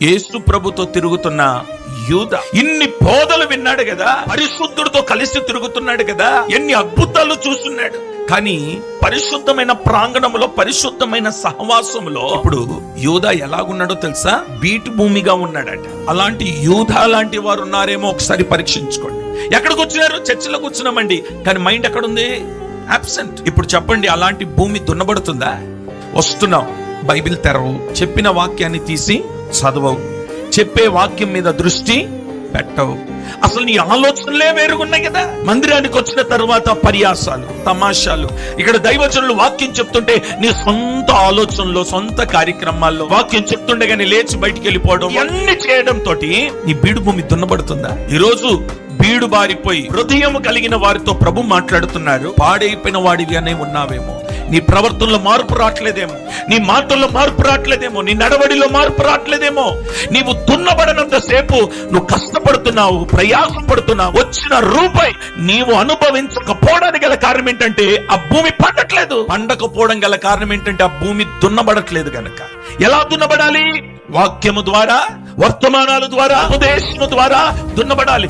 యేసు ప్రభుతో తిరుగుతున్న యూదా ఇన్ని బోధలు విన్నాడు కదా, పరిశుద్ధుడితో కలిసి తిరుగుతున్నాడు కదా, ఎన్ని అద్భుతాలు చూస్తున్నాడు. కానీ పరిశుద్ధమైన ప్రాంగణంలో, పరిశుద్ధమైన సహవాసంలో ఇప్పుడు యూదా ఎలాగున్నాడో తెలుసా? బీటు భూమిగా ఉన్నాడట. అలాంటి యూదా లాంటి వారు ఉన్నారేమో ఒకసారి పరీక్షించుకోండి. ఎక్కడికి వచ్చినారు? చర్చిలోకి వచ్చినామండి, కానీ మైండ్ ఎక్కడుంది? అబ్సెంట్. ఇప్పుడు చెప్పండి, అలాంటి భూమి దున్నబడుతుందా? వస్తున్నావు, బైబిల్ తెరవు, చెప్పిన వాక్యాన్ని తీసి చదవవు, చెప్పే వాక్యం మీద దృష్టి పెట్టవు, అసలు నీ ఆలోచనలే వేరుగున్నాయి కదా. మందిరానికి వచ్చిన తర్వాత పర్యాసాలు, తమాషాలు, ఇక్కడ దైవజనులు వాక్యం చెప్తుంటే నీ సొంత ఆలోచనలో, సొంత కార్యక్రమాల్లో వాక్యం చెప్తుండగానే లేచి బయటికి వెళ్ళిపోవడం, అన్ని చేయడం తోటి నీ బీడు భూమి దున్నబడుతుందా? ఈరోజు బీడు బారిపోయి హృదయం కలిగిన వారితో ప్రభు మాట్లాడుతున్నారు. పాడైపోయిన వాడిగానే ఉన్నావేమో, నీ ప్రవర్తనలో మార్పు రావట్లేదేమో, నీ మాటల్లో మార్పు రావట్లేదేమో, నీ నడవడిలో మార్పు రావట్లేదేమో, నీవు దున్నబడినంత సేపు నువ్వు కష్టపడుతున్నావు, ప్రయాసం పడుతున్నావు, వచ్చిన రూపాయి నీవు అనుభవించకపోవడానికి గల కారణం ఏంటంటే ఆ భూమి పండట్లేదు. పండకపోవడం గల కారణం ఏంటంటే ఆ భూమి దున్నబడట్లేదు గనక. ఎలా దున్నబడాలి? వాక్యము ద్వారా, వర్తమానాల ద్వారా, ఉపదేశము ద్వారా దున్నబడాలి.